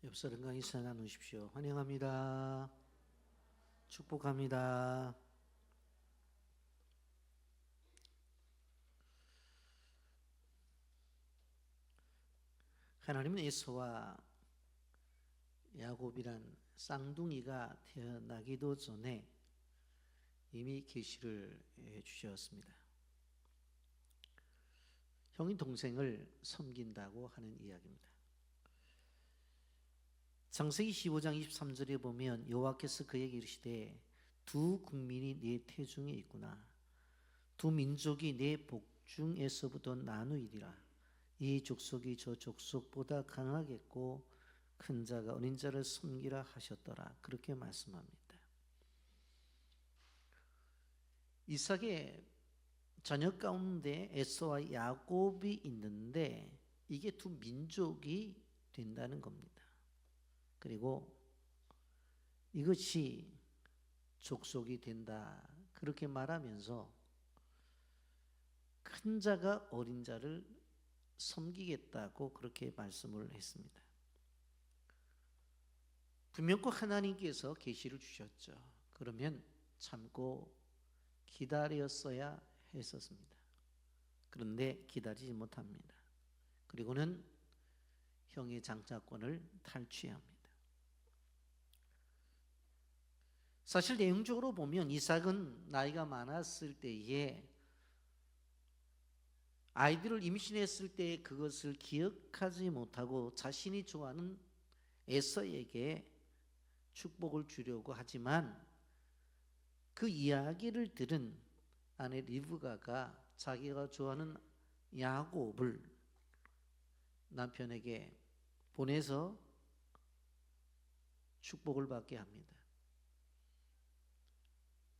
옆 사람과 인사 나누십시오. 환영합니다. 축복합니다. 하나님은 에서와 야곱이란 쌍둥이가 태어나기도 전에 이미 계시를 주셨습니다. 형이 동생을 섬긴다고 하는 이야기입니다. 창세기 15장 23절에 보면 여호와께서 그에게 이르시되 두 국민이 네 태중에 있구나. 두 민족이 네 복중에서부터 나누이리라. 이 족속이 저 족속보다 강하겠고 큰 자가 어린 자를 섬기라 하셨더라. 그렇게 말씀합니다. 이삭의 자녀 가운데 에서와 야곱이 있는데 이게 두 민족이 된다는 겁니다. 그리고 이것이 족속이 된다. 그렇게 말하면서 큰 자가 어린 자를 섬기겠다고 그렇게 말씀을 했습니다. 분명히 하나님께서 계시를 주셨죠. 그러면 참고 기다렸어야 했었습니다. 그런데 기다리지 못합니다. 그리고는 형의 장자권을 탈취합니다. 사실 내용적으로 보면 이삭은 나이가 많았을 때에 아이들을 임신했을 때 그것을 기억하지 못하고 자신이 좋아하는 에서에게 축복을 주려고 하지만 그 이야기를 들은 아내 리브가가 자기가 좋아하는 야곱을 남편에게 보내서 축복을 받게 합니다.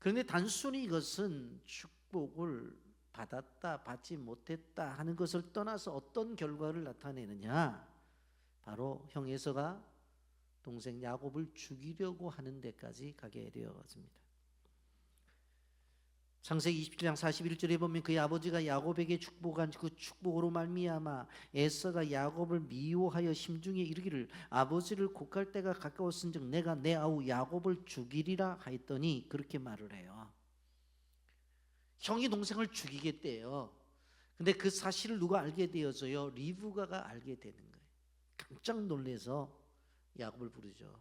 그런데 단순히 이것은 축복을 받았다, 받지 못했다 하는 것을 떠나서 어떤 결과를 나타내느냐? 바로 형 에서가 동생 야곱을 죽이려고 하는 데까지 가게 되었습니다. 창세기 27장 41절에 보면 그의 아버지가 야곱에게 축복한 그 축복으로 말미암아 에서가 야곱을 미워하여 심중에 이르기를 아버지를 곡할 때가 가까웠은즉 내가 내 아우 야곱을 죽이리라 하였더니 그렇게 말을 해요. 형이 동생을 죽이겠대요. 근데 그 사실을 누가 알게 되어져요? 리브가가 알게 되는 거예요. 깜짝 놀라서 야곱을 부르죠.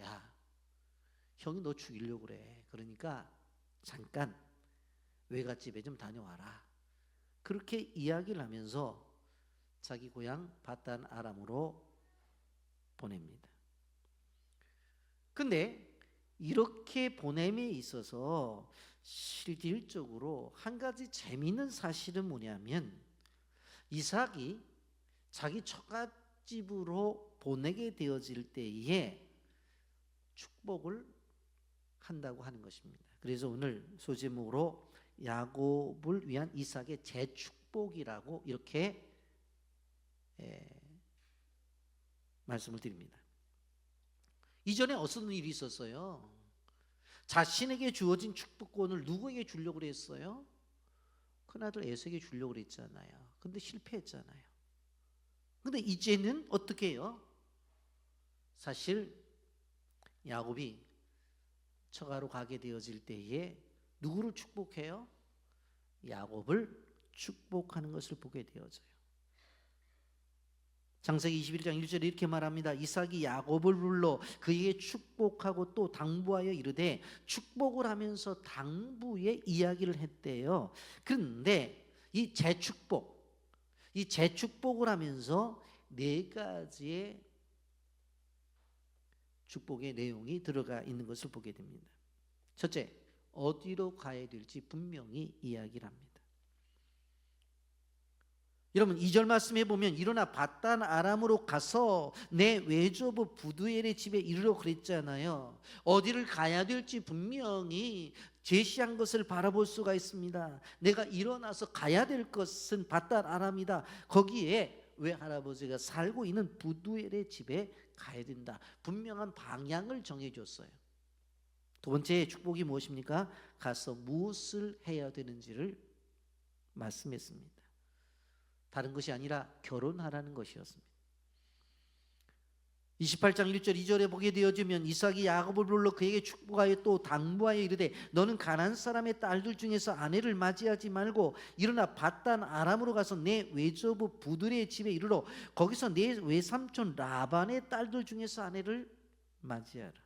야, 형이 너 죽이려고 그래. 그러니까 잠깐 외갓집에 좀 다녀와라. 그렇게 이야기를 하면서 자기 고향 바단 아람으로 보냅니다. 근데 이렇게 보냄에 있어서 실질적으로 한 가지 재미있는 사실은 뭐냐면 이삭이 자기 처갓집으로 보내게 되어질 때에 축복을 한다고 하는 것입니다. 그래서 오늘 소제목으로 야곱을 위한 이삭의 재축복이라고 이렇게 말씀을 드립니다. 이전에 어떤 일이 있었어요? 자신에게 주어진 축복권을 누구에게 주려고 그랬어요? 큰아들 에서에게 주려고 그랬잖아요. 근데 실패했잖아요. 근데 이제는 어떻게 해요? 사실 야곱이 처가로 가게 되어질 때에 누구를 축복해요? 야곱을 축복하는 것을 보게 되어져요. 창세기 21장 1절에 이렇게 말합니다. 이삭이 야곱을 불러 그에게 축복하고 또 당부하여 이르되 축복을 하면서 당부의 이야기를 했대요. 그런데 이 재축복을 하면서 네 가지의 축복의 내용이 들어가 있는 것을 보게 됩니다. 첫째, 어디로 가야 될지 분명히 이야기를 합니다. 여러분 2절 말씀해 보면 일어나 바단 아람으로 가서 내 외조부 부두엘의 집에 이르러 그랬잖아요. 어디를 가야 될지 분명히 제시한 것을 바라볼 수가 있습니다. 내가 일어나서 가야 될 것은 바단 아람이다. 거기에 외할아버지가 살고 있는 부두엘의 집에 가야 된다. 분명한 방향을 정해줬어요. 두 번째 축복이 무엇입니까? 가서 무엇을 해야 되는지를 말씀했습니다. 다른 것이 아니라 결혼하라는 것이었습니다. 28장 1절 2절에 보게 되어지면 이삭이 야곱을 불러 그에게 축복하여 또 당부하여 이르되 너는 가나안 사람의 딸들 중에서 아내를 맞이하지 말고 일어나 밧단 아람으로 가서 내 외조부 부들의 집에 이르러 거기서 내 외삼촌 라반의 딸들 중에서 아내를 맞이하라.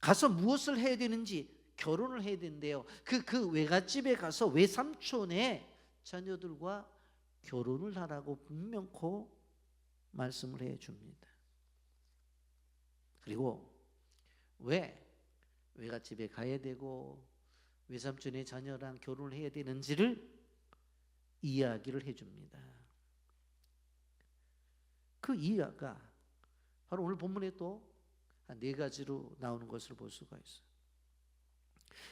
가서 무엇을 해야 되는지 결혼을 해야 된대요. 그 외갓집에 가서 외삼촌의 자녀들과 결혼을 하라고 분명코 말씀을 해 줍니다. 그리고 왜 외갓집에 가야 되고 외삼촌의 자녀랑 결혼을 해야 되는지를 이야기를 해 줍니다. 그 이야기가 바로 오늘 본문에 또 한 4가지로 나오는 것을 볼 수가 있어요.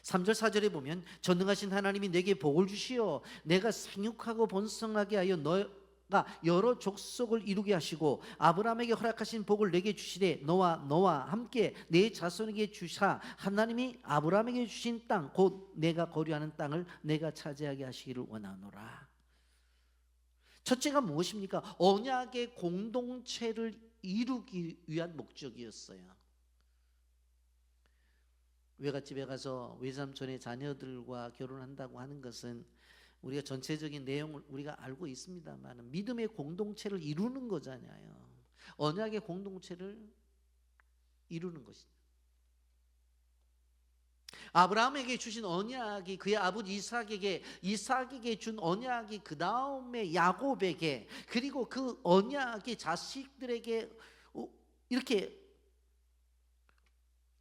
3절 4절에 보면 전능하신 하나님이 내게 복을 주시어 내가 생육하고 번성하게 하여 너가 여러 족속을 이루게 하시고 아브라함에게 허락하신 복을 내게 주시되 너와 함께 내 자손에게 주사 하나님이 아브라함에게 주신 땅 곧 내가 거류하는 땅을 내가 차지하게 하시기를 원하노라. 첫째가 무엇입니까? 언약의 공동체를 이루기 위한 목적이었어요. 외갓집에 가서 외삼촌의 자녀들과 결혼한다고 하는 것은 우리가 전체적인 내용을 우리가 알고 있습니다만 믿음의 공동체를 이루는 거잖아요. 언약의 공동체를 이루는 것이죠. 아브라함에게 주신 언약이 그의 아버지 이삭에게 준 언약이 그 다음에 야곱에게 그리고 그 언약이 자식들에게 이렇게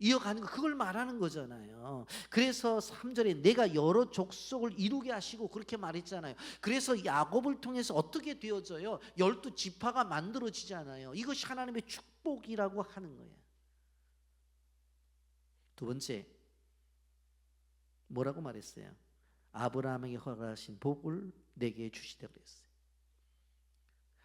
이어가는 거 그걸 말하는 거잖아요. 그래서 3절에 내가 여러 족속을 이루게 하시고 그렇게 말했잖아요. 그래서 야곱을 통해서 어떻게 되어져요? 12지파가 만들어지잖아요. 이것이 하나님의 축복이라고 하는 거예요. 두 번째 뭐라고 말했어요? 아브라함에게 허락하신 복을 내게 주시다고 그랬어요.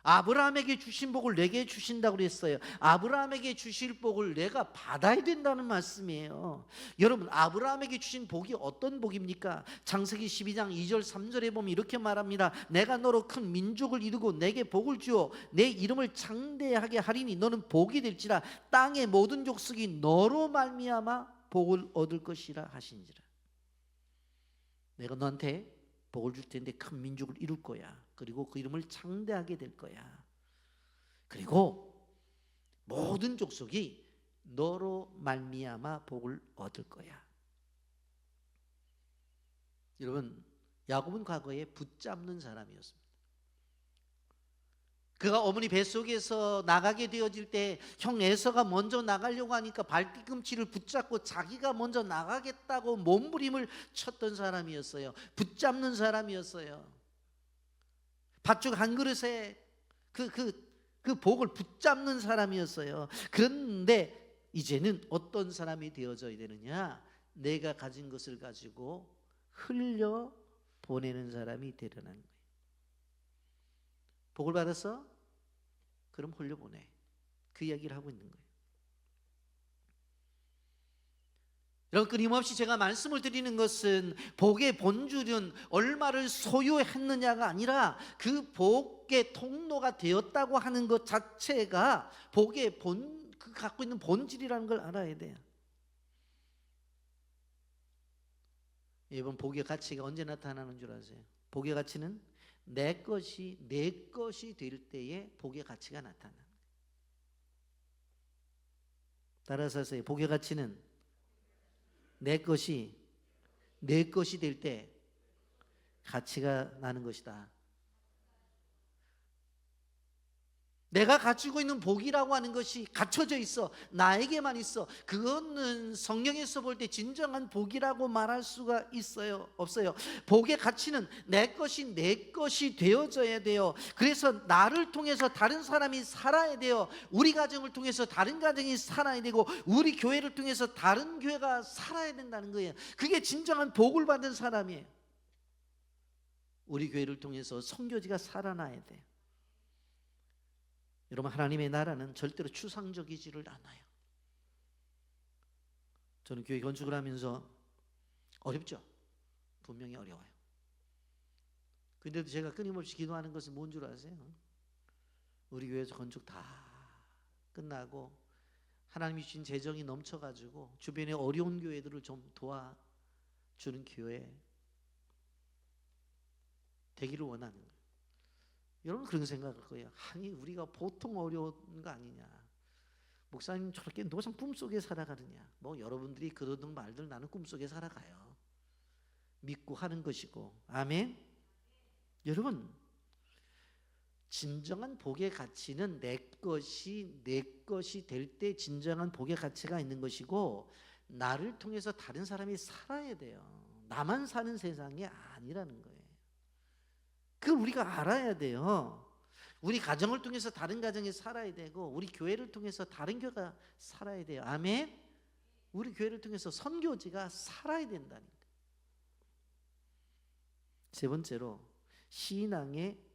아브라함에게 주신 복을 내게 주신다고 그랬어요. 아브라함에게 주실 복을 내가 받아야 된다는 말씀이에요. 여러분, 아브라함에게 주신 복이 어떤 복입니까? 창세기 12장 2절 3절에 보면 이렇게 말합니다. 내가 너로 큰 민족을 이루고 내게 복을 주어 내 이름을 창대하게 하리니 너는 복이 될지라 땅의 모든 족속이 너로 말미암아 복을 얻을 것이라 하신지라. 내가 너한테 복을 줄 텐데 큰 민족을 이룰 거야. 그리고 그 이름을 창대하게 될 거야. 그리고 모든 족속이 너로 말미암아 복을 얻을 거야. 여러분, 야곱은 과거에 붙잡는 사람이었습니다. 그가 어머니 뱃속에서 나가게 되어질 때 형 에서가 먼저 나가려고 하니까 발뒤꿈치를 붙잡고 자기가 먼저 나가겠다고 몸부림을 쳤던 사람이었어요. 붙잡는 사람이었어요. 팥죽 한 그릇에 그 복을 붙잡는 사람이었어요. 그런데 이제는 어떤 사람이 되어져야 되느냐? 내가 가진 것을 가지고 흘려 보내는 사람이 되려는 거예요. 복을 받았어? 그럼 흘려보내. 그 이야기를 하고 있는 거예요. 여러분, 끊임없이 제가 말씀을 드리는 것은 복의 본줄은 얼마를 소유했느냐가 아니라 그 복의 통로가 되었다고 하는 것 자체가 복의 그 갖고 있는 본질이라는 걸 알아야 돼요. 여러분, 복의 가치가 언제 나타나는 줄 아세요? 복의 가치는 내 것이 될 때에 복의 가치가 나타나는 거예요. 따라서 하세요. 복의 가치는 내 것이 될 때 가치가 나는 것이다. 내가 가지고 있는 복이라고 하는 것이 갖춰져 있어. 나에게만 있어. 그거는 성경에서 볼 때 진정한 복이라고 말할 수가 있어요? 없어요. 복의 가치는 내 것이 되어져야 돼요. 그래서 나를 통해서 다른 사람이 살아야 돼요. 우리 가정을 통해서 다른 가정이 살아야 되고 우리 교회를 통해서 다른 교회가 살아야 된다는 거예요. 그게 진정한 복을 받은 사람이에요. 우리 교회를 통해서 선교지가 살아나야 돼요. 여러분, 하나님의 나라는 절대로 추상적이지를 않아요. 저는 교회 건축을 하면서 어렵죠. 분명히 어려워요. 그런데도 제가 끊임없이 기도하는 것은 뭔 줄 아세요? 우리 교회에서 건축 다 끝나고 하나님이 주신 재정이 넘쳐가지고 주변에 어려운 교회들을 좀 도와주는 교회 되기를 원하는 거예요. 여러분 그런 생각할 거예요. 아니 우리가 보통 어려운 거 아니냐, 목사님 저렇게 노상 꿈속에 살아가느냐. 뭐 여러분들이 그러든 말든 나는 꿈속에 살아가요. 믿고 하는 것이고. 아멘. 여러분 진정한 복의 가치는 내 것이 될 때 진정한 복의 가치가 있는 것이고, 나를 통해서 다른 사람이 살아야 돼요. 나만 사는 세상이 아니라는 거예요. 그걸 우리가 알아야 돼요. 우리 가정을 통해서 다른 가정이 살아야 되고, 우리 교회를 통해서 다른 교회가 살아야 돼요. 아멘. 우리 교회를 통해서 선교지가 살아야 된다는 거예요. 세 번째로 신앙의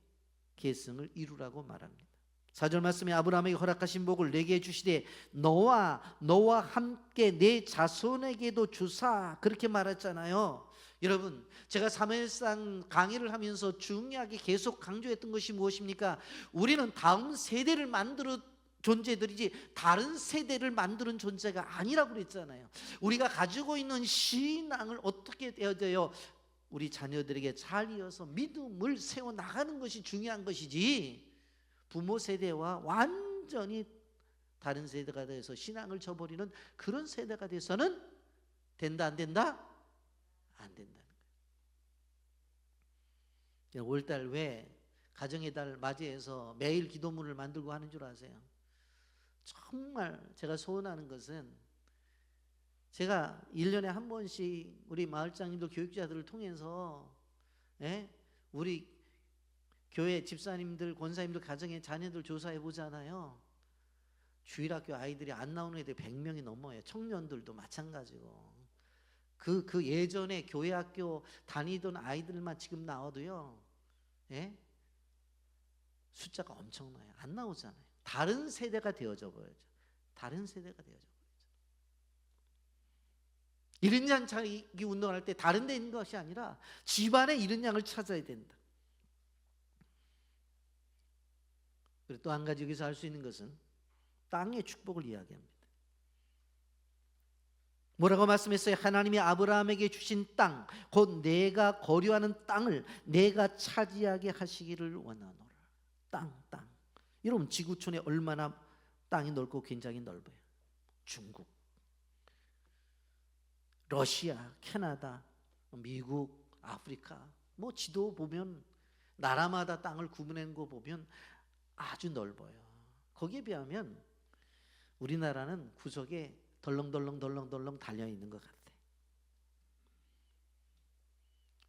계승을 이루라고 말합니다. 4절 말씀에 아브라함에게 허락하신 복을 내게 주시되 너와 함께 내 자손에게도 주사, 그렇게 말했잖아요. 여러분 제가 사무엘상 강의를 하면서 중요하게 계속 강조했던 것이 무엇입니까? 우리는 다음 세대를 만들어 존재들이지 다른 세대를 만드는 존재가 아니라고 그랬잖아요. 우리가 가지고 있는 신앙을 어떻게 해야 돼요? 우리 자녀들에게 잘 이어서 믿음을 세워나가는 것이 중요한 것이지, 부모 세대와 완전히 다른 세대가 돼서 신앙을 저버리는 그런 세대가 돼서는 된다 안 된다? 안 된다는 거예요. 5월달 왜 가정의 달 맞이해서 매일 기도문을 만들고 하는 줄 아세요? 정말 제가 소원하는 것은, 제가 1년에 한 번씩 우리 마을장님들 교육자들을 통해서 우리 교회 집사님들 권사님들 가정의 자녀들 조사해 보잖아요. 주일학교 아이들이 안 나오는 애들이 100명이 넘어요. 청년들도 마찬가지고. 그 예전에 교회 학교 다니던 아이들만 지금 나와도요, 숫자가 엄청나요. 안 나오잖아요. 다른 세대가 되어져 버려죠. 다른 세대가 되어져 버려죠. 이른 양 차리기 운동할 때 다른 데 있는 것이 아니라 집안에 이른 양을 찾아야 된다. 그리고 또 한 가지 여기서 알 수 있는 것은 땅의 축복을 이야기합니다. 뭐라고 말씀했어요? 하나님이 아브라함에게 주신 땅, 곧 내가 거류하는 땅을 내가 차지하게 하시기를 원하노라. 땅. 여러분 지구촌에 얼마나 땅이 넓고 굉장히 넓어요. 중국, 러시아, 캐나다, 미국, 아프리카, 뭐 지도 보면 나라마다 땅을 구분한 거 보면 아주 넓어요. 거기에 비하면 우리나라는 구석에 덜렁덜렁 달려있는 것 같아.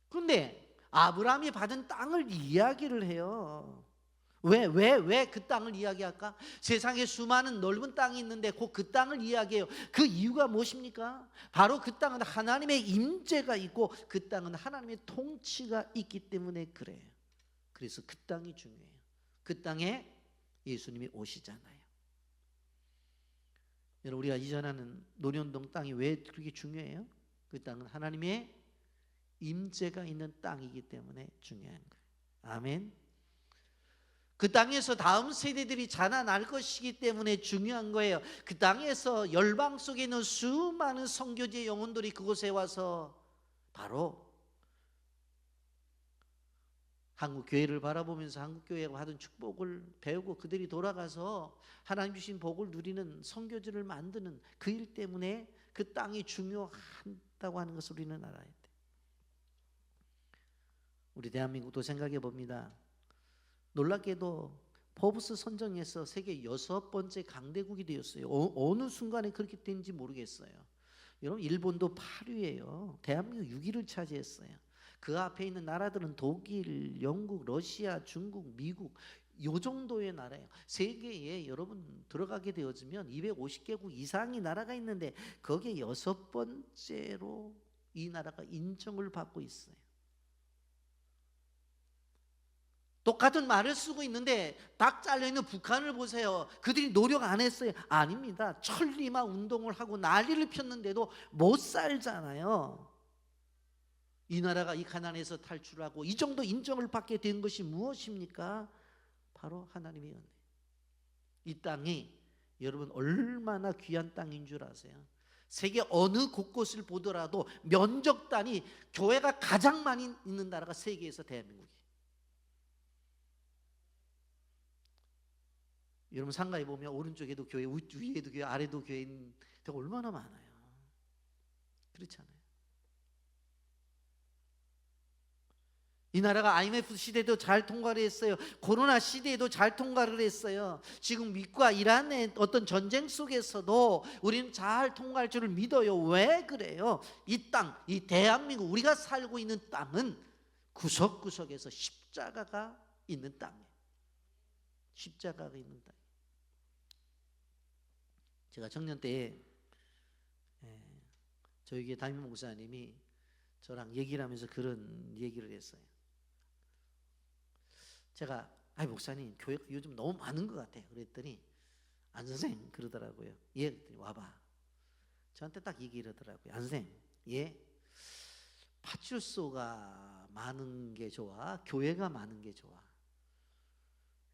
그런데 아브라함이 받은 땅을 이야기를 해요. 왜 그 땅을 이야기할까? 세상에 수많은 넓은 땅이 있는데 꼭 그 땅을 이야기해요. 그 이유가 무엇입니까? 바로 그 땅은 하나님의 임재가 있고 그 땅은 하나님의 통치가 있기 때문에 그래요. 그래서 그 땅이 중요해요. 그 땅에 예수님이 오시잖아요. 여러분 우리가 이전하는 논현동 땅이 왜 그렇게 중요해요? 그 땅은 하나님의 임재가 있는 땅이기 때문에 중요한 거예요. 아멘. 그 땅에서 다음 세대들이 자라날 것이기 때문에 중요한 거예요. 그 땅에서 열방 속에 있는 수많은 선교지의 영혼들이 그곳에 와서 바로 한국 교회를 바라보면서 한국 교회가 받은 축복을 배우고 그들이 돌아가서 하나님 주신 복을 누리는 선교지를 만드는 그 일 때문에 그 땅이 중요하다고 하는 것을 우리는 알아야 돼. 우리 대한민국도 생각해 봅니다. 놀랍게도 포브스 선정에서 세계 6번째 강대국이 되었어요. 어느 순간에 그렇게 된지 모르겠어요. 여러분 일본도 8위예요. 대한민국 6위를 차지했어요. 그 앞에 있는 나라들은 독일, 영국, 러시아, 중국, 미국 요 정도의 나라예요. 세계에 여러분 들어가게 되어지면 250개국 이상의 나라가 있는데 거기에 6번째로 이 나라가 인정을 받고 있어요. 똑같은 말을 쓰고 있는데 딱 잘려있는 북한을 보세요. 그들이 노력 안 했어요? 아닙니다. 천리마 운동을 하고 난리를 폈는데도 못 살잖아요. 이 나라가 이 가난에서 탈출하고 이 정도 인정을 받게 된 것이 무엇입니까? 바로 하나님의 은혜. 이 땅이 여러분 얼마나 귀한 땅인 줄 아세요? 세계 어느 곳곳을 보더라도 면적 단위 교회가 가장 많이 있는 나라가 세계에서 대한민국이에요. 여러분 상가에 보면 오른쪽에도 교회, 위에도 교회, 아래도 교회인 데가 얼마나 많아요. 그렇잖아요. 이 나라가 IMF 시대도 잘 통과를 했어요. 코로나 시대에도 잘 통과를 했어요. 지금 미국과 이란의 어떤 전쟁 속에서도 우리는 잘 통과할 줄을 믿어요. 왜 그래요? 이 땅, 이 대한민국, 우리가 살고 있는 땅은 구석구석에서 십자가가 있는 땅이에요. 십자가가 있는 땅. 제가 청년 때에 저희 교회 담임 목사님이 저랑 얘기를 하면서 그런 얘기를 했어요. 제가 목사님 교회가 요즘 너무 많은 것 같아요. 그랬더니 안 선생 그러더라고요. 예, 그랬더니 와봐. 저한테 딱 얘기를 하더라고요. 안 선생, 예, 파출소가 많은 게 좋아? 교회가 많은 게 좋아?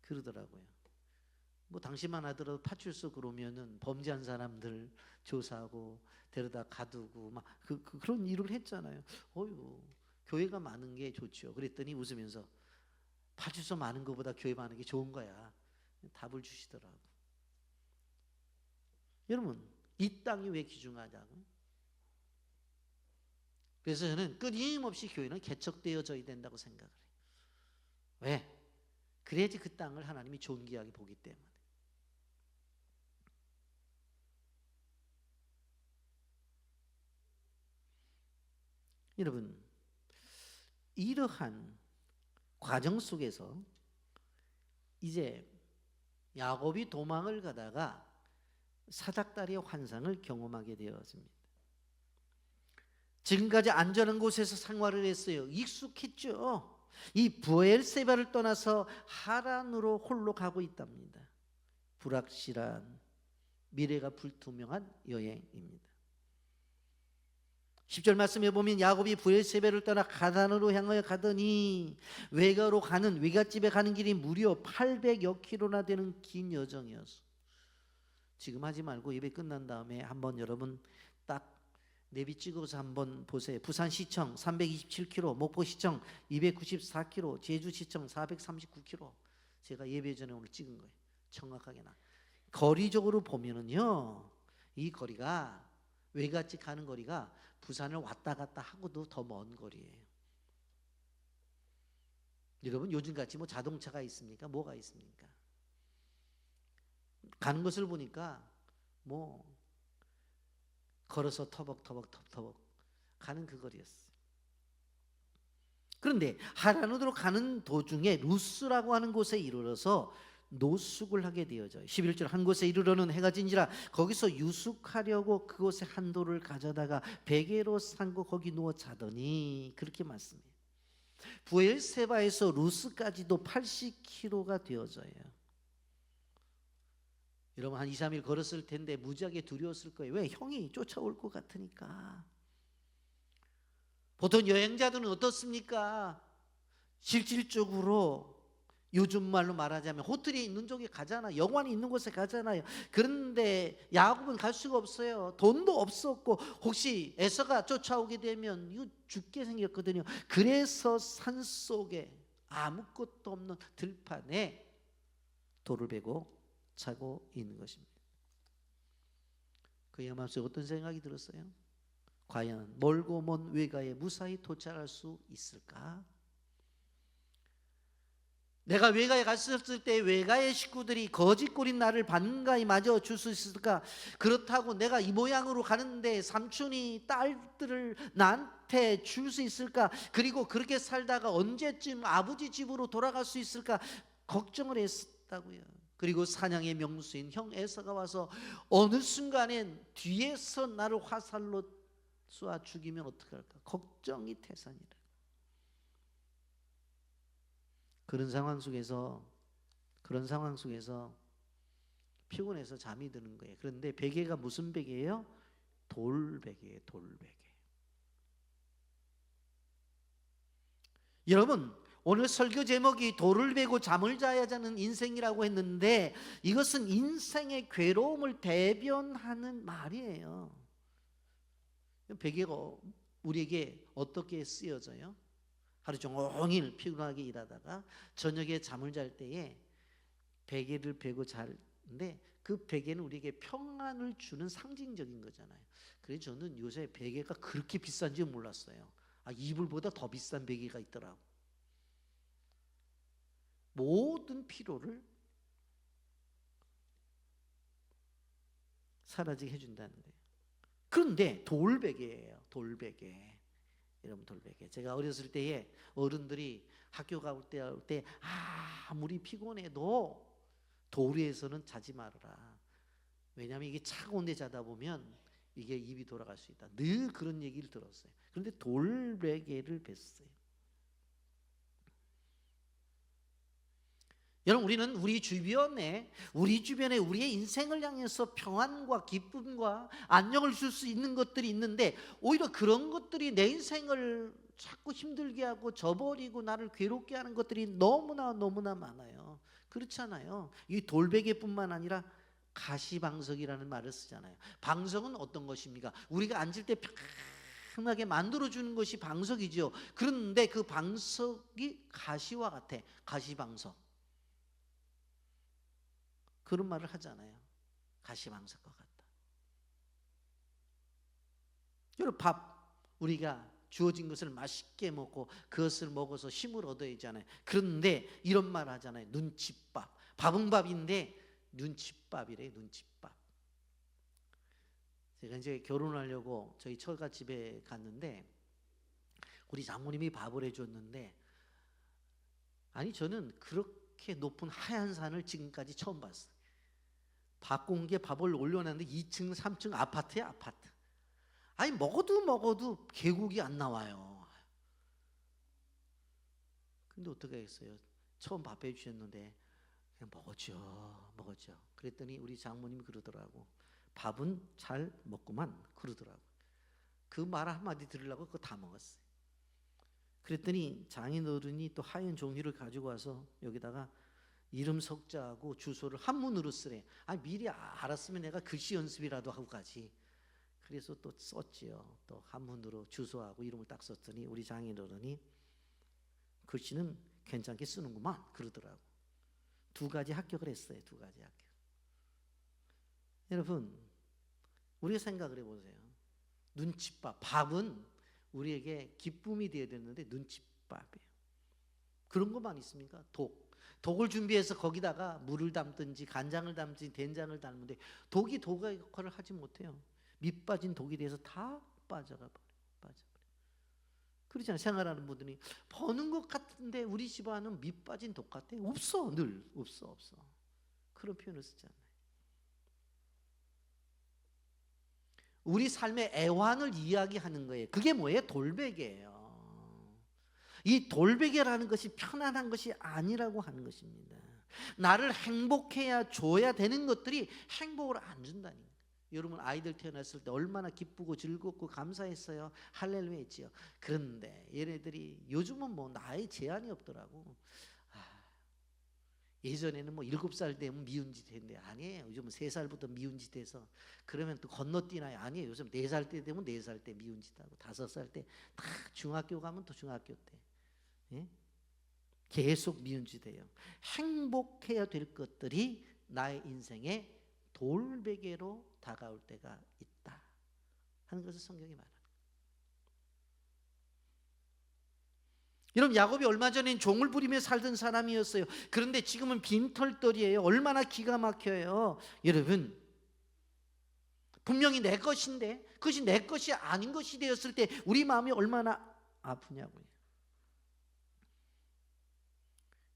그러더라고요. 뭐 당시만 하더라도 파출소 그러면은 범죄한 사람들 조사하고 데려다 가두고 막 그런 일을 했잖아요. 어유 교회가 많은 게 좋죠. 그랬더니 웃으면서 파출소 많은 것보다 교회 많은 게 좋은 거야. 답을 주시더라고. 여러분 이 땅이 왜 귀중하냐고? 그래서 저는 끊임없이 교회는 개척되어져야 된다고 생각을 해요. 왜? 그래야지 그 땅을 하나님이 존귀하게 보기 때문에. 여러분 이러한 과정 속에서 이제 야곱이 도망을 가다가 사닥다리의 환상을 경험하게 되었습니다. 지금까지 안전한 곳에서 생활을 했어요. 익숙했죠. 이 브엘세바를 떠나서 하란으로 홀로 가고 있답니다. 불확실한 미래가 불투명한 여행입니다. 10절 말씀에 보면 야곱이 브엘세바를 떠나 가단으로 향하여 가더니 외갓집에 가는 길이 무려 800여 킬로나 되는 긴 여정이었어. 지금 하지 말고 예배 끝난 다음에 한번 여러분 딱 내비 찍어서 한번 보세요. 부산시청 327km, 목포시청 294km, 제주시청 439km. 제가 예배 전에 오늘 찍은 거예요. 정확하게 나. 거리적으로 보면은요, 이 거리가 외갓집 가는 거리가 부산을 왔다 갔다 하고도 더 먼 거리예요. 여러분 요즘같이 뭐 자동차가 있습니까? 뭐가 있습니까? 가는 것을 보니까 뭐 걸어서 터벅터벅 가는 그 거리였어요. 그런데 하란으로 가는 도중에 루스라고 하는 곳에 이르러서 노숙을 하게 되어져요. 11절 한 곳에 이르러는 해가 진지라 거기서 유숙하려고 그곳에 한 돌을 가져다가 베개로 삼고 거기 누워 자더니 그렇게 말씀해요. 브엘세바에서 루스까지도 80km가 되어져요. 여러분 한 2, 3일 걸었을 텐데 무지하게 두려웠을 거예요. 왜? 형이 쫓아올 것 같으니까. 보통 여행자들은 어떻습니까? 실질적으로 요즘 말로 말하자면 호텔에 있는 쪽에 가잖아. 영화관이 있는 곳에 가잖아요. 그런데 야곱은 갈 수가 없어요. 돈도 없었고 혹시 에서가 쫓아오게 되면 이거 죽게 생겼거든요. 그래서 산속에 아무것도 없는 들판에 돌을 베고 자고 있는 것입니다. 그의 마음속에 어떤 생각이 들었어요? 과연 멀고 먼 외가에 무사히 도착할 수 있을까? 내가 외가에 갔을 때 외가의 식구들이 거짓골인 나를 반가이 맞아 줄 수 있을까? 그렇다고 내가 이 모양으로 가는데 삼촌이 딸들을 나한테 줄 수 있을까? 그리고 그렇게 살다가 언제쯤 아버지 집으로 돌아갈 수 있을까? 걱정을 했다고요. 그리고 사냥의 명수인 형 에서가 와서 어느 순간엔 뒤에서 나를 화살로 쏘아 죽이면 어떡할까? 걱정이 태산이라. 그런 상황 속에서 피곤해서 잠이 드는 거예요. 그런데 베개가 무슨 베개예요? 돌베개예요. 돌베개. 여러분 오늘 설교 제목이 돌을 베고 잠을 자야 자는 인생이라고 했는데 이것은 인생의 괴로움을 대변하는 말이에요. 베개가 우리에게 어떻게 쓰여져요? 하루 종일 피곤하게 일하다가 저녁에 잠을 잘 때에 베개를 베고 자는데 그 베개는 우리에게 평안을 주는 상징적인 거잖아요. 그래서 저는 요새 베개가 그렇게 비싼지 몰랐어요. 이불보다 더 비싼 베개가 있더라고. 모든 피로를 사라지게 해준다는 거예요. 그런데 돌베개예요. 돌베개. 여러분, 돌베개. 제가 어렸을 때에 어른들이 학교 갈 때 아무리 피곤해도 돌 위에서는 자지 말아라. 왜냐하면 이게 차가운 데 자다 보면 이게 입이 돌아갈 수 있다. 늘 그런 얘기를 들었어요. 그런데 돌베개를 뱄어요. 여러분, 우리는 우리 주변에 우리의 인생을 향해서 평안과 기쁨과 안녕을 줄 수 있는 것들이 있는데 오히려 그런 것들이 내 인생을 자꾸 힘들게 하고 저버리고 나를 괴롭게 하는 것들이 너무나 많아요. 그렇잖아요. 이 돌베개뿐만 아니라 가시방석이라는 말을 쓰잖아요. 방석은 어떤 것입니까? 우리가 앉을 때 편하게 만들어주는 것이 방석이죠. 그런데 그 방석이 가시와 같아. 가시방석. 그런 말을 하잖아요. 가시방석과 같다. 여러분, 우리가 주어진 것을 맛있게 먹고 그것을 먹어서 힘을 얻어야 하잖아요. 그런데 이런 말 하잖아요. 눈칫밥. 밥은 밥인데 눈칫밥이래요. 눈칫밥. 제가 이제 결혼하려고 저희 처갓집에 갔는데 우리 장모님이 밥을 해줬는데 저는 그렇게 높은 하얀 산을 지금까지 처음 봤어요. 밥 공기에 밥을 올려놨는데 2층 3층 아파트야, 아파트. 먹어도 계곡이 안 나와요. 근데 어떻게 하겠어요? 처음 밥 해주셨는데 그냥 먹었죠. 그랬더니 우리 장모님이 그러더라고. 밥은 잘 먹구만, 그러더라고. 그 말 한마디 들으려고 그거 다 먹었어요. 그랬더니 장인어른이 또 하얀 종이를 가지고 와서 여기다가 이름 석자하고 주소를 한문으로 쓰래. 미리 알았으면 내가 글씨 연습이라도 하고 가지. 그래서 또 썼지요. 또 한문으로 주소하고 이름을 딱 썼더니 우리 장인어른이 글씨는 괜찮게 쓰는구만, 그러더라고. 2가지 합격을 했어요. 2가지 합격. 여러분, 우리가 생각을 해보세요. 눈칫밥. 밥은 우리에게 기쁨이 되어야 되는데 눈칫밥이에요. 그런 것만 있습니까? 독을 준비해서 거기다가 물을 담든지 간장을 담든지 된장을 담는데 독이 독의 역할을 하지 못해요. 밑 빠진 독이 돼서 다 빠져버려. 그렇잖아요. 생활하는 분들이 버는 것 같은데 우리 집안은 밑 빠진 독 같아. 없어. 늘 없어. 그런 표현을 쓰잖아요. 우리 삶의 애환을 이야기하는 거예요. 그게 뭐예요? 돌베개예요. 이 돌베개라는 것이 편안한 것이 아니라고 하는 것입니다. 나를 행복해야 줘야 되는 것들이 행복을 안 준다는 거예요. 여러분, 아이들 태어났을 때 얼마나 기쁘고 즐겁고 감사했어요. 할렐루야 했지요. 그런데 얘네들이 요즘은 나이 제한이 없더라고. 예전에는 7살 되면 미운 짓 했는데 아니에요. 요즘은 3살부터 미운 짓 해서 그러면 또 건너뛰나요? 아니에요. 요즘 4살 때 되면 4살 때 미운 짓 하고 5살 때 다 중학교 가면 또 중학교 때 계속 미운 짓 해요. 행복해야 될 것들이 나의 인생의 돌베개로 다가올 때가 있다 하는 것을 성경이 말합니다. 여러분, 야곱이 얼마 전엔 종을 부리며 살던 사람이었어요. 그런데 지금은 빈털터리예요. 얼마나 기가 막혀요. 여러분, 분명히 내 것인데 그것이 내 것이 아닌 것이 되었을 때 우리 마음이 얼마나 아프냐고요.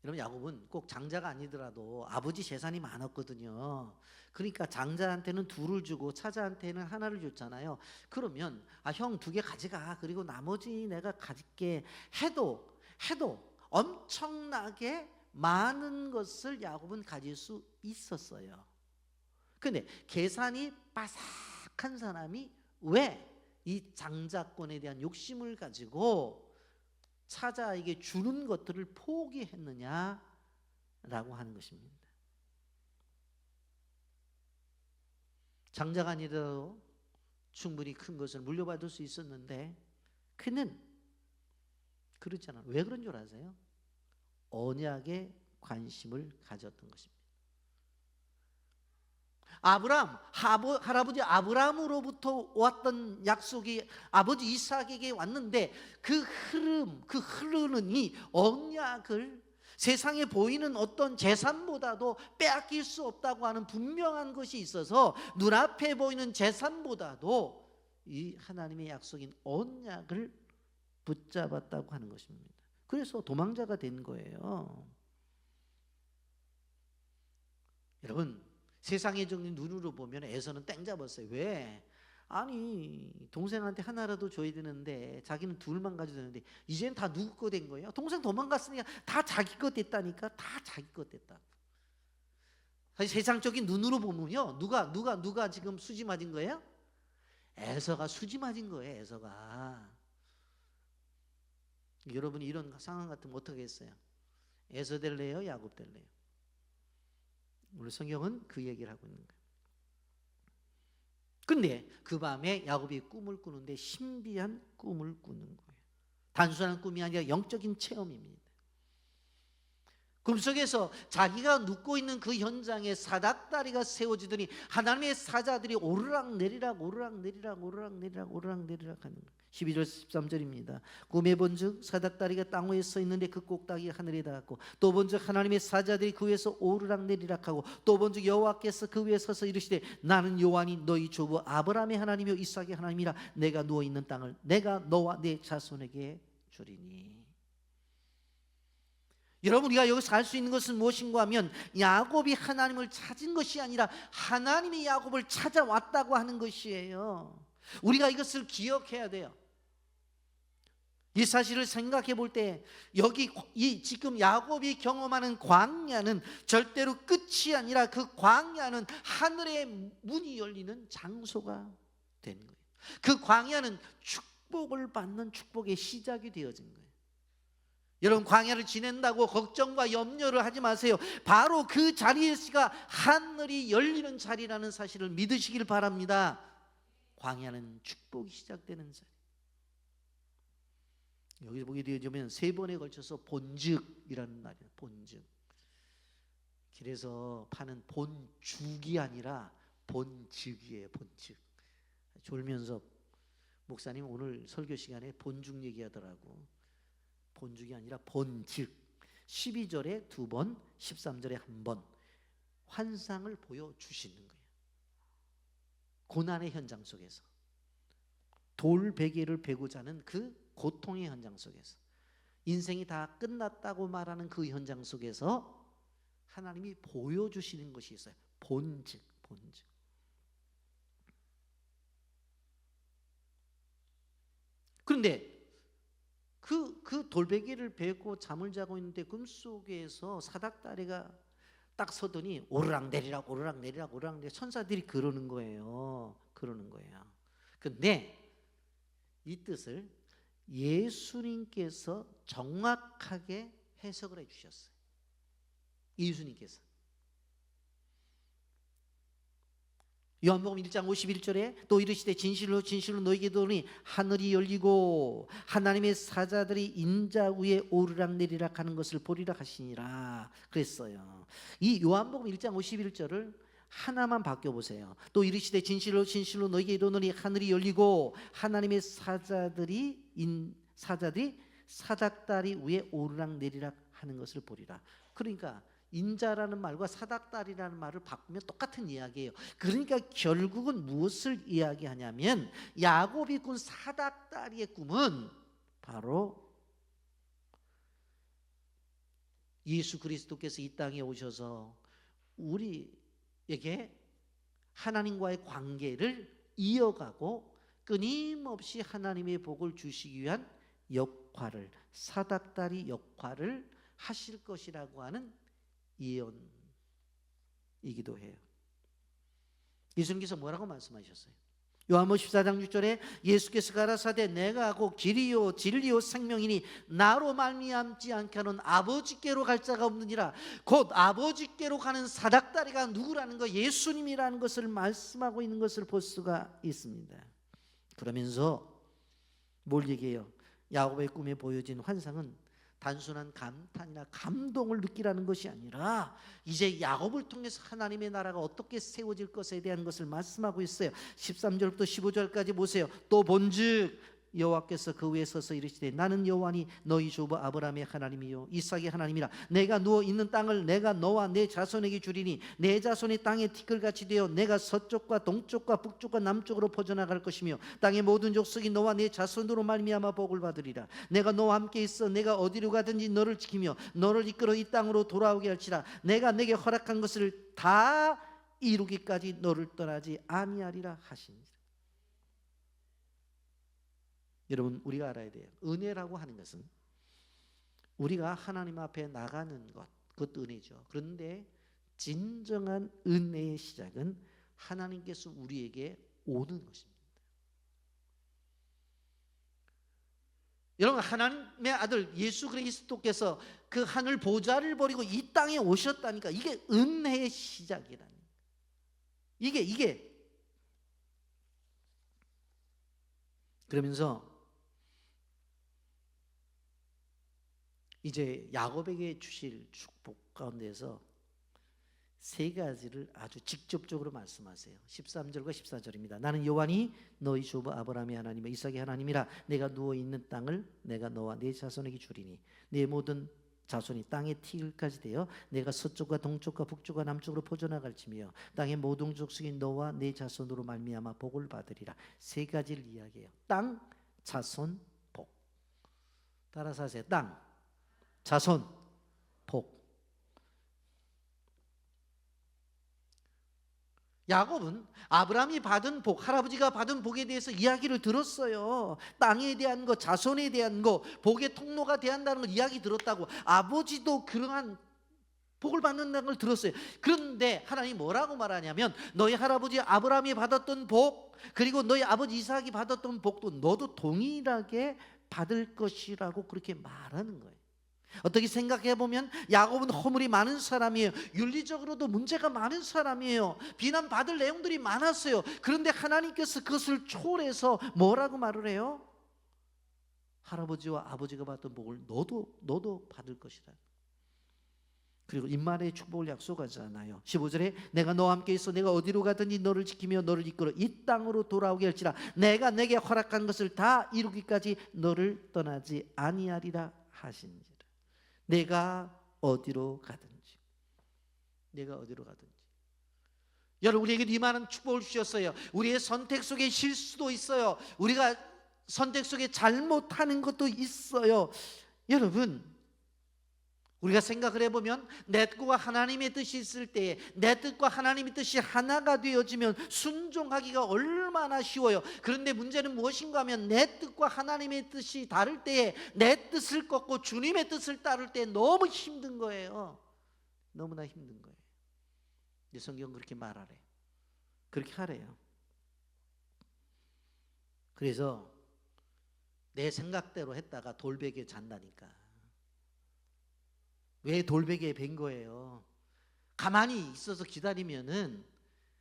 여러분, 야곱은 꼭 장자가 아니더라도 아버지 재산이 많았거든요. 그러니까 장자한테는 2를 주고 차자한테는 1를 줬잖아요. 그러면 형 2개 가져가, 그리고 나머지 내가 가질게 해도 엄청나게 많은 것을 야곱은 가질 수 있었어요. 근데 계산이 빠삭한 사람이 왜 이 장자권에 대한 욕심을 가지고 사자에게 주는 것들을 포기했느냐라고 하는 것입니다. 장자가 아니라도 충분히 큰 것을 물려받을 수 있었는데 그는 그렇지 않아요. 왜 그런 줄 아세요? 언약에 관심을 가졌던 것입니다. 할아버지 아브라함으로부터 왔던 약속이 아버지 이삭에게 왔는데 그 흐르는 이 언약을 세상에 보이는 어떤 재산보다도 빼앗길 수 없다고 하는 분명한 것이 있어서 눈앞에 보이는 재산보다도 이 하나님의 약속인 언약을 붙잡았다고 하는 것입니다. 그래서 도망자가 된 거예요. 여러분, 세상의적인 눈으로 보면 에서는 땡 잡았어요. 왜? 아니, 동생한테 하나라도 줘야 되는데 자기는 둘만 가져도 되는데 이제는 다 누구 거 된 거예요? 동생 도망갔으니까 다 자기 거 됐다니까. 다 자기 거 됐다. 사실 세상적인 눈으로 보면요, 누가 지금 수지 맞은 거예요? 에서가 수지 맞은 거예요. 에서가. 여러분이 이런 상황 같으면 어떻게 했어요? 에서 될래요? 야곱 될래요? 오늘 성경은 그 얘기를 하고 있는 거예요. 근데 그 밤에 야곱이 꿈을 꾸는데 신비한 꿈을 꾸는 거예요. 단순한 꿈이 아니라 영적인 체험입니다. 꿈속에서 자기가 눕고 있는 그 현장에 사닥다리가 세워지더니 하나님의 사자들이 오르락 내리락 오르락 내리락 오르락 내리락 오르락 내리락 하는 거예요. 12절 13절입니다. 꿈에 본즉 사닥다리가 땅 위에 서 있는데 그 꼭다기가 하늘에 닿았고 또 본즉 하나님의 사자들이 그 위에서 오르락 내리락 하고 또 본즉 여호와께서 그 위에 서서 이르시되 나는 여호와니 너희 조부 아브라함의 하나님이요 이삭의 하나님이라 내가 누워 있는 땅을 내가 너와 내 자손에게 주리니. 여러분, 우리가 여기서 알 수 있는 것은 무엇인가 하면 야곱이 하나님을 찾은 것이 아니라 하나님이 야곱을 찾아왔다고 하는 것이에요. 우리가 이것을 기억해야 돼요. 이 사실을 생각해 볼 때 여기 지금 야곱이 경험하는 광야는 절대로 끝이 아니라 그 광야는 하늘의 문이 열리는 장소가 되는 거예요. 그 광야는 축복을 받는 축복의 시작이 되어진 거예요. 여러분, 광야를 지낸다고 걱정과 염려를 하지 마세요. 바로 그 자리가 하늘이 열리는 자리라는 사실을 믿으시길 바랍니다. 광야는 축복이 시작되는 자리. 여기서 보게 되어지면 세 번에 걸쳐서 본즉이라는 말이에요. 본즉. 길에서 파는 본죽이 아니라 본즉이에요. 본즉. 졸면서 목사님 오늘 설교 시간에 본죽 얘기하더라고. 본죽이 아니라 본즉. 12절에 두 번, 13절에 한 번 환상을 보여주시는 거예요. 고난의 현장 속에서, 돌베개를 베고자 하는 그 고통의 현장 속에서, 인생이 다 끝났다고 말하는 그 현장 속에서 하나님이 보여주시는 것이 있어요. 본즉. 그런데 그 돌베개를 베고 잠을 자고 있는데 꿈속에서 사닥다리가 딱 서더니 오르락 내리락 오르락 내리락 오르락 내리락 천사들이 그러는 거예요. 근데 이 뜻을 예수님께서 정확하게 해석을 해주셨어요. 예수님께서 요한복음 1장 51절에 또 이르시되 진실로 진실로 너희에게 이르노니 하늘이 열리고 하나님의 사자들이 인자 위에 오르락 내리락 하는 것을 보리라 하시니라 그랬어요. 이 요한복음 1장 51절을 하나만 바뀌어보세요. 또 이르시되 진실로 진실로 너희에게 이르노니 하늘이 열리고 하나님의 사자들이 사닥다리 위에 오르락 내리락 하는 것을 보리라. 그러니까 인자라는 말과 사닥다리라는 말을 바꾸면 똑같은 이야기예요. 그러니까 결국은 무엇을 이야기하냐면 야곱이 꾼 사닥다리의 꿈은 바로 예수 그리스도께서 이 땅에 오셔서 우리에게 하나님과의 관계를 이어가고 끊임없이 하나님의 복을 주시기 위한 역할을, 사닥다리 역할을 하실 것이라고 하는 예언이기도 해요. 예수님께서 뭐라고 말씀하셨어요? 요한복음 14장 6절에 예수께서 가라사대 내가 곧 길이요 진리요 생명이니 나로 말미암지 않게 하는 아버지께로 갈 자가 없느니라. 곧 아버지께로 가는 사닥다리가 누구라는 거, 예수님이라는 것을 말씀하고 있는 것을 볼 수가 있습니다. 그러면서 뭘 얘기해요? 야곱의 꿈에 보여진 환상은 단순한 감탄이나 감동을 느끼라는 것이 아니라 이제 야곱을 통해서 하나님의 나라가 어떻게 세워질 것에 대한 것을 말씀하고 있어요. 13절부터 15절까지 보세요. 또 본즉 여호와께서 그 위에 서서 이르시되 나는 여호와니 너희 조부 아브라함의 하나님이요 이삭의 하나님이라. 내가 누워 있는 땅을 내가 너와 내 자손에게 주리니 내 자손이 땅의 티끌같이 되어 내가 서쪽과 동쪽과 북쪽과 남쪽으로 퍼져나갈 것이며 땅의 모든 족속이 너와 내 자손으로 말미암아 복을 받으리라. 내가 너와 함께 있어 내가 어디로 가든지 너를 지키며 너를 이끌어 이 땅으로 돌아오게 할지라. 내가 내게 허락한 것을 다 이루기까지 너를 떠나지 아니하리라 하시니라. 여러분, 우리가 알아야 돼요. 은혜라고 하는 것은 우리가 하나님 앞에 나가는 것, 그것도 은혜죠. 그런데 진정한 은혜의 시작은 하나님께서 우리에게 오는 것입니다. 여러분, 하나님의 아들 예수 그리스도께서 그 하늘 보좌를 버리고 이 땅에 오셨다니까. 이게 은혜의 시작이라는 거예요. 이게 그러면서 이제 야곱에게 주실 축복 가운데서 세 가지를 아주 직접적으로 말씀하세요. 13절과 14절입니다. 나는 여호와니 너희 조부 아브라함의 하나님과 이삭의 하나님이라. 내가 누워 있는 땅을 내가 너와 네 자손에게 주리니 네 모든 자손이 땅의 티끌까지 되어 내가 서쪽과 동쪽과 북쪽과 남쪽으로 퍼져나갈지며 땅의 모든 족속이 너와 네 자손으로 말미암아 복을 받으리라. 세 가지를 이야기해요. 땅, 자손, 복. 따라서 하세요. 땅, 자손, 복. 야곱은 아브라함이 받은 복, 할아버지가 받은 복에 대해서 이야기를 들었어요. 땅에 대한 거, 자손에 대한 거, 복의 통로가 되한다는 걸 이야기 들었다고. 아버지도 그러한 복을 받는다는 걸 들었어요. 그런데 하나님이 뭐라고 말하냐면 너희 할아버지 아브라함이 받았던 복, 그리고 너희 아버지 이삭이 받았던 복도 너도 동일하게 받을 것이라고 그렇게 말하는 거예요. 어떻게 생각해 보면 야곱은 허물이 많은 사람이에요. 윤리적으로도 문제가 많은 사람이에요. 비난받을 내용들이 많았어요. 그런데 하나님께서 그것을 초월해서 뭐라고 말을 해요? 할아버지와 아버지가 받던 복을 너도 받을 것이다. 그리고 임마누엘의 축복을 약속하잖아요. 15절에 내가 너와 함께 있어 내가 어디로 가든지 너를 지키며 너를 이끌어 이 땅으로 돌아오게 할지라. 내가 내게 허락한 것을 다 이루기까지 너를 떠나지 아니하리라 하시니라. 내가 어디로 가든지. 여러분, 우리에게 이만한 축복을 주셨어요. 우리의 선택 속에 실수도 있어요. 우리가 선택 속에 잘못하는 것도 있어요. 여러분, 우리가 생각을 해보면 내 뜻과 하나님의 뜻이 있을 때에 내 뜻과 하나님의 뜻이 하나가 되어지면 순종하기가 얼마나 쉬워요. 그런데 문제는 무엇인가 하면 내 뜻과 하나님의 뜻이 다를 때에 내 뜻을 꺾고 주님의 뜻을 따를 때 너무 힘든 거예요. 너무나 힘든 거예요. 성경 그렇게 말하래요. 그렇게 하래요. 그래서 내 생각대로 했다가 돌베개에 잔다니까. 왜 돌베개에 벤 거예요? 가만히 있어서 기다리면은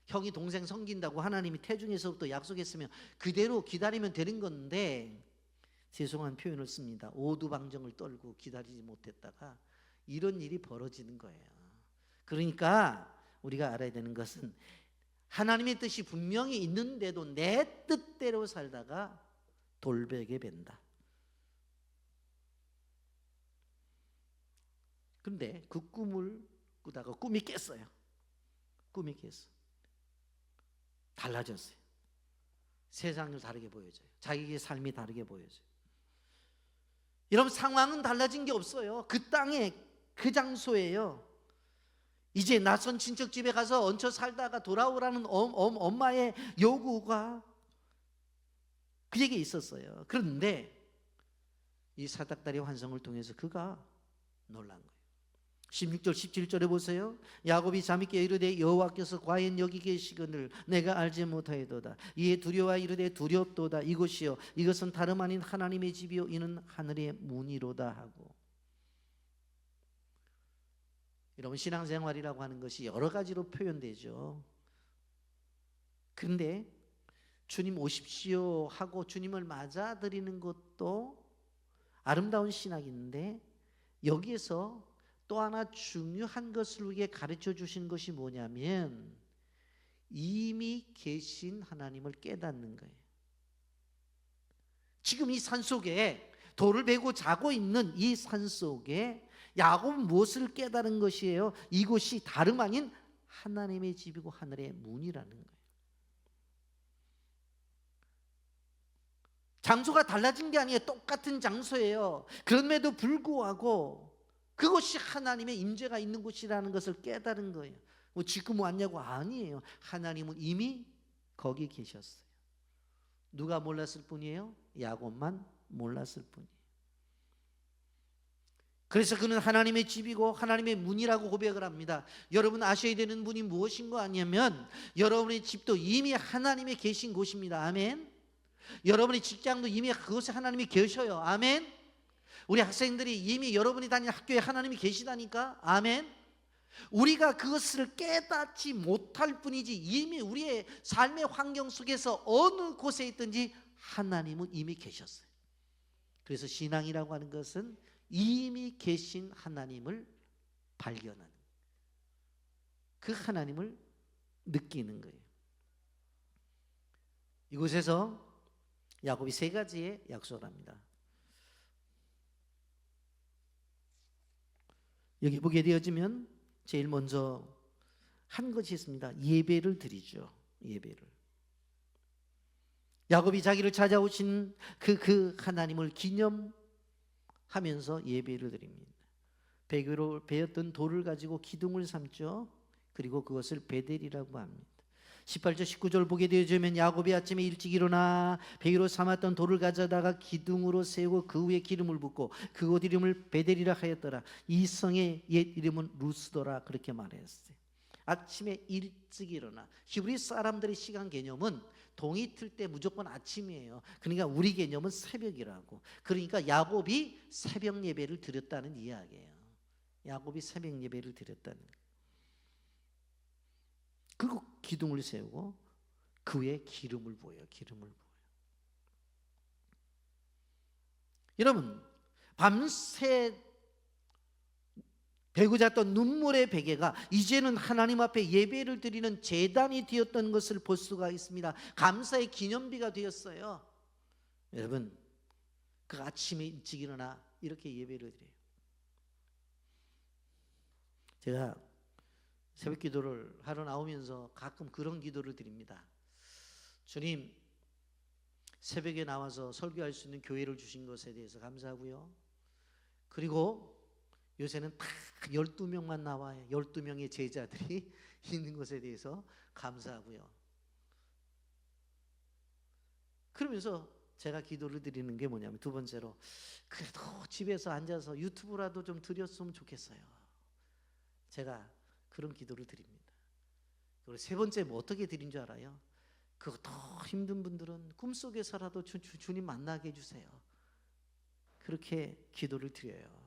형이 동생 섬긴다고 하나님이 태중에서부터 약속했으면 그대로 기다리면 되는 건데, 죄송한 표현을 씁니다. 오두방정을 떨고 기다리지 못했다가 이런 일이 벌어지는 거예요. 그러니까 우리가 알아야 되는 것은 하나님의 뜻이 분명히 있는데도 내 뜻대로 살다가 돌베개에 벤다. 근데 그 꿈을 꾸다가 꿈이 깼어요. 달라졌어요. 세상을 다르게 보여져요. 자기의 삶이 다르게 보여져요. 여러분, 상황은 달라진 게 없어요. 그 땅에 그 장소예요. 이제 낯선 친척 집에 가서 얹혀 살다가 돌아오라는 엄마의 요구가 그에게 있었어요. 그런데 이 사닥다리 환상을 통해서 그가 놀란 거예요. 16절 17절에 보세요. 야곱이 잠이 깨 이르되 여호와께서 과연 여기 계시거늘 내가 알지 못하였도다. 이에 두려워 이르되 두렵도다. 이곳이요 이것은 다름 아닌 하나님의 집이요 이는 하늘의 문이로다 하고. 여러분, 신앙생활이라고 하는 것이 여러 가지로 표현되죠. 그런데 주님 오십시오 하고 주님을 맞아들이는 것도 아름다운 신학인데, 여기에서 또 하나 중요한 것을 우리에게 가르쳐 주신 것이 뭐냐면 이미 계신 하나님을 깨닫는 거예요. 지금 이 산속에 돌을 베고 자고 있는 이 산속에 야곱은 무엇을 깨달은 것이에요? 이곳이 다름 아닌 하나님의 집이고 하늘의 문이라는 거예요. 장소가 달라진 게 아니에요. 똑같은 장소예요. 그럼에도 불구하고 그것이 하나님의 임재가 있는 곳이라는 것을 깨달은 거예요. 뭐 지금 왔냐고? 아니에요. 하나님은 이미 거기 계셨어요. 누가 몰랐을 뿐이에요? 야곱만 몰랐을 뿐이에요. 그래서 그는 하나님의 집이고 하나님의 문이라고 고백을 합니다. 여러분 아셔야 되는 분이 무엇인 거 아니냐면 여러분의 집도 이미 하나님이 계신 곳입니다. 아멘. 여러분의 직장도 이미 그곳에 하나님이 계셔요. 아멘. 우리 학생들이 이미 여러분이 다니는 학교에 하나님이 계시다니까. 아멘. 우리가 그것을 깨닫지 못할 뿐이지 이미 우리의 삶의 환경 속에서 어느 곳에 있든지 하나님은 이미 계셨어요. 그래서 신앙이라고 하는 것은 이미 계신 하나님을 발견하는, 그 하나님을 느끼는 거예요. 이곳에서 야곱이 세 가지의 약속을 합니다. 여기 보게 되어지면 제일 먼저 한 것이 있습니다. 예배를 드리죠. 예배를. 야곱이 자기를 찾아오신 그 하나님을 기념하면서 예배를 드립니다. 베개로 베었던 돌을 가지고 기둥을 삼죠. 그리고 그것을 베델이라고 합니다. 18절 19절 보게 되어지면 야곱이 아침에 일찍 일어나 베개로 삼았던 돌을 가져다가 기둥으로 세우고 그 위에 기름을 붓고 그곳 이름을 베델이라 하였더라. 이 성의 옛 이름은 루스더라. 그렇게 말했어요. 아침에 일찍 일어나. 히브리 사람들의 시간 개념은 동이 틀 때 무조건 아침이에요. 그러니까 우리 개념은 새벽이라고. 그러니까 야곱이 새벽 예배를 드렸다는 이야기예요. 야곱이 새벽 예배를 드렸다는 거예요. 그리고 기둥을 세우고 그 위에 기름을 부어요. 기름을 부어요. 여러분, 밤새 베고 잤던 눈물의 베개가 이제는 하나님 앞에 예배를 드리는 제단이 되었던 것을 볼 수가 있습니다. 감사의 기념비가 되었어요. 여러분, 그 아침에 일찍 일어나 이렇게 예배를 드려요. 제가 새벽 기도를 하러 나오면서 가끔 그런 기도를 드립니다. 주님, 새벽에 나와서 설교할 수 있는 교회를 주신 것에 대해서 감사하고요. 그리고 요새는 다 12명만 나와요. 12명의 제자들이 있는 것에 대해서 감사하고요. 그러면서 제가 기도를 드리는 게 뭐냐면, 두 번째로 그래도 집에서 앉아서 유튜브라도 좀 드렸으면 좋겠어요. 제가 그런 기도를 드립니다. 그리고 세 번째 뭐 어떻게 드린 줄 알아요? 그거 더 힘든 분들은 꿈속에서라도 주님 만나게 해주세요. 그렇게 기도를 드려요.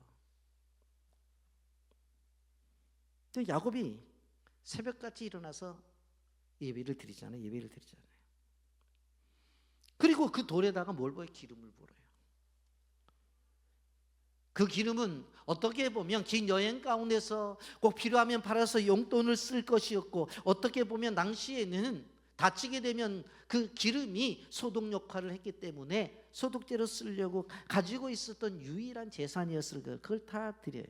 야곱이 새벽같이 일어나서 예배를 드리잖아요. 예배를 드리잖아요. 그리고 그 돌에다가 뭘 부어요? 기름을 부어요. 그 기름은 어떻게 보면 긴 여행 가운데서 꼭 필요하면 팔아서 용돈을 쓸 것이었고, 어떻게 보면 당시에는 다치게 되면 그 기름이 소독 역할을 했기 때문에 소독제로 쓰려고 가지고 있었던 유일한 재산이었을 거예요. 그걸 다 드려요.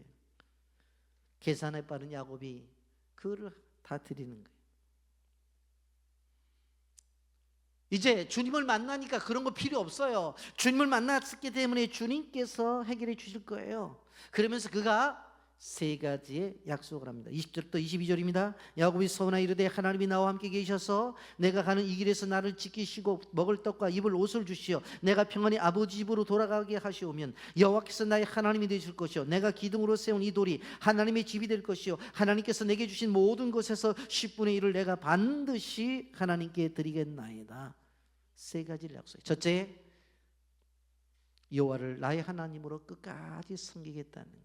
계산에 빠른 야곱이 그거를 다 드리는 거예요. 이제 주님을 만나니까 그런 거 필요 없어요. 주님을 만났기 때문에 주님께서 해결해 주실 거예요. 그러면서 그가 세 가지의 약속을 합니다. 20절부터 22절입니다. 야곱이 서원하여 이르되 하나님이 나와 함께 계셔서 내가 가는 이 길에서 나를 지키시고 먹을 떡과 입을 옷을 주시어 내가 평안히 아버지 집으로 돌아가게 하시오면 여호와께서 나의 하나님이 되실 것이요 내가 기둥으로 세운 이 돌이 하나님의 집이 될 것이요 하나님께서 내게 주신 모든 것에서 10분의 1을 내가 반드시 하나님께 드리겠나이다. 세 가지를 약속해요. 첫째, 여호와를 나의 하나님으로 끝까지 섬기겠다는 거예요.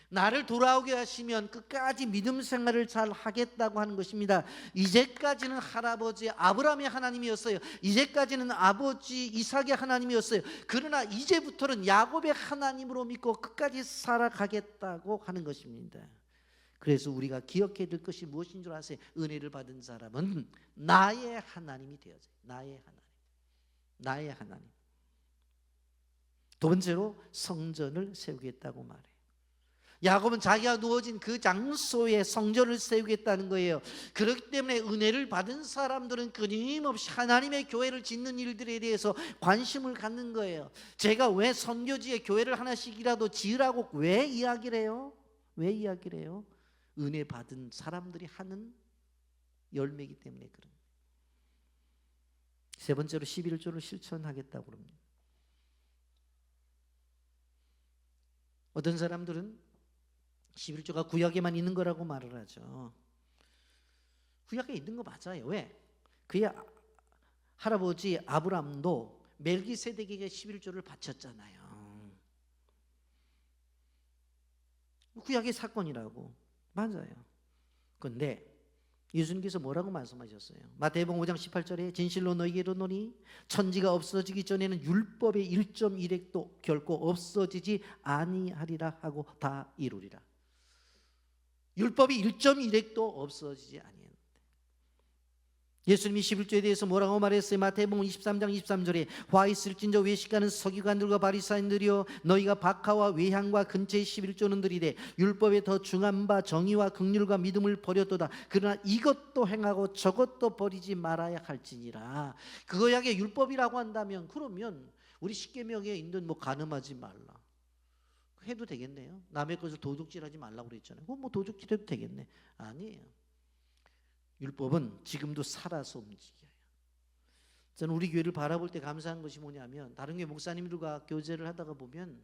나를 돌아오게 하시면 끝까지 믿음 생활을 잘 하겠다고 하는 것입니다. 이제까지는 할아버지 아브라함의 하나님이었어요. 이제까지는 아버지 이삭의 하나님이었어요. 그러나 이제부터는 야곱의 하나님으로 믿고 끝까지 살아가겠다고 하는 것입니다. 그래서 우리가 기억해야 될 것이 무엇인 줄 아세요? 은혜를 받은 사람은 나의 하나님이 되어져요. 나의 하나님. 나의 하나님. 두 번째로 성전을 세우겠다고 말해요. 야곱은 자기가 누워진 그 장소에 성전을 세우겠다는 거예요. 그렇기 때문에 은혜를 받은 사람들은 끊임없이 하나님의 교회를 짓는 일들에 대해서 관심을 갖는 거예요. 제가 왜 선교지에 교회를 하나씩이라도 지으라고 왜 이야기를 해요? 왜 이야기를 해요? 은혜 받은 사람들이 하는 열매이기 때문에 그런 거예요. 세 번째로 11조를 실천하겠다고 합니다. 어떤 사람들은 11조가 구약에만 있는 거라고 말을 하죠. 구약에 있는 거 맞아요. 왜? 그의 할아버지 아브람도 멜기세덱에게 11조를 바쳤잖아요. 구약의 사건이라고. 맞아요. 그런데 예수님께서 뭐라고 말씀하셨어요? 마태복음 5장 18절에 진실로 너희에게 이르노니 천지가 없어지기 전에는 율법의 1.1획도 결코 없어지지 아니하리라 하고 다 이루리라. 율법이 1.1획도 없어지지 아니했는데 예수님이 11조에 대해서 뭐라고 말했어요? 마태복음 23장 23절에 화 있을진저 외식하는 서기관들과 바리사인들이여 너희가 박하와 외향과 근처의 11조는 들이되 율법에 더 중한 바 정의와 긍휼과 믿음을 버렸도다. 그러나 이것도 행하고 저것도 버리지 말아야 할지니라. 그거야게 율법이라고 한다면 그러면 우리 십계명에 있는 뭐 간음하지 말라 해도 되겠네요. 남의 것을 도둑질하지 말라고 그랬잖아요. 그건 뭐 도둑질해도 되겠네. 아니에요. 율법은 지금도 살아서 움직여요. 저는 우리 교회를 바라볼 때 감사한 것이 뭐냐면 다른 교회 목사님들과 교제를 하다가 보면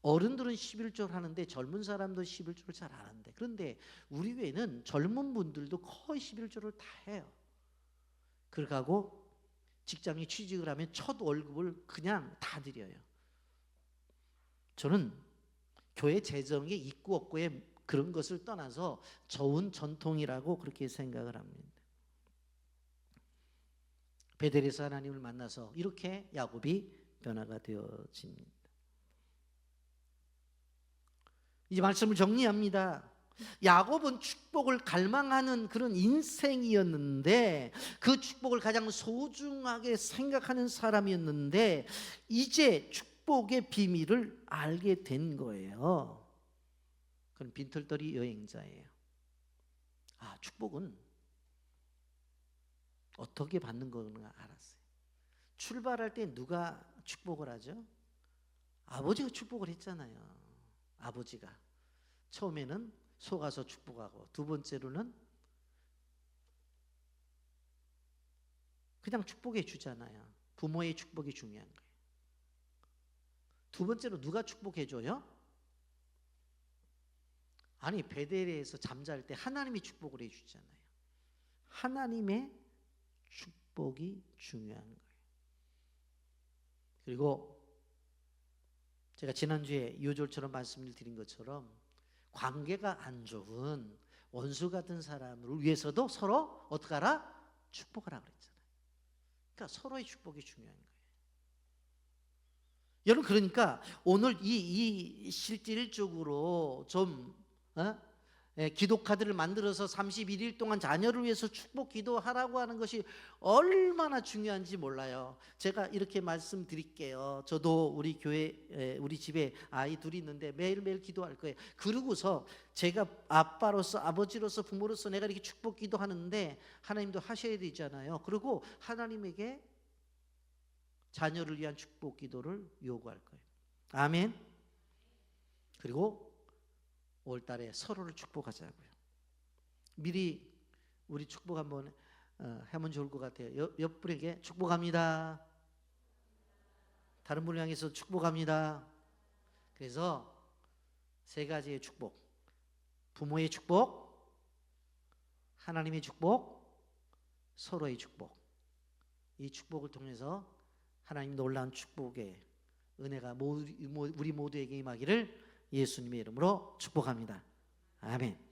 어른들은 11조를 하는데 젊은 사람도 11조를 잘 안 하는데 그런데 우리 교회는 젊은 분들도 거의 11조를 다 해요. 그러고 직장에 취직을 하면 첫 월급을 그냥 다 드려요. 저는 교회 재정의 있고 없고에 그런 것을 떠나서 좋은 전통이라고 그렇게 생각을 합니다. 베델에서 하나님을 만나서 이렇게 야곱이 변화가 되어집니다. 이제 말씀을 정리합니다. 야곱은 축복을 갈망하는 그런 인생이었는데 그 축복을 가장 소중하게 생각하는 사람이었는데 이제 축복의 비밀을 알게 된 거예요. 그건 빈털터리 여행자예요. 아, 축복은 어떻게 받는 거는 알았어요. 출발할 때 누가 축복을 하죠? 아버지가 축복을 했잖아요. 아버지가 처음에는 속아서 축복하고 두 번째로는 그냥 축복해 주잖아요. 부모의 축복이 중요한 거예요. 두 번째로 누가 축복해 줘요? 아니 베델에서 잠잘 때 하나님이 축복을 해주잖아요. 하나님의 축복이 중요한 거예요. 그리고 제가 지난주에 요절처럼 말씀을 드린 것처럼 관계가 안 좋은 원수 같은 사람을 위해서도 서로 어떻게 하라? 축복하라 그랬잖아요. 그러니까 서로의 축복이 중요한 거예요. 여러분 그러니까 오늘 이 실질적으로 좀 기도 카드를 만들어서 31일 동안 자녀를 위해서 축복 기도하라고 하는 것이 얼마나 중요한지 몰라요. 제가 이렇게 말씀드릴게요. 저도 우리 교회 우리 집에 아이 둘이 있는데 매일매일 기도할 거예요. 그러고서 제가 아빠로서 아버지로서 부모로서 내가 이렇게 축복 기도하는데 하나님도 하셔야 되잖아요. 그리고 하나님에게 자녀를 위한 축복 기도를 요구할 거예요. 아멘. 그리고 5월달에 서로를 축복하자고요. 미리 우리 축복 한번 하면 좋을 것 같아요. 옆 분에게 축복합니다. 다른 분을 향해서 축복합니다. 그래서 세 가지의 축복: 부모의 축복, 하나님의 축복, 서로의 축복. 이 축복을 통해서 하나님 놀라운 축복의 은혜가 우리 모두에게 임하기를 예수님의 이름으로 축복합니다. 아멘.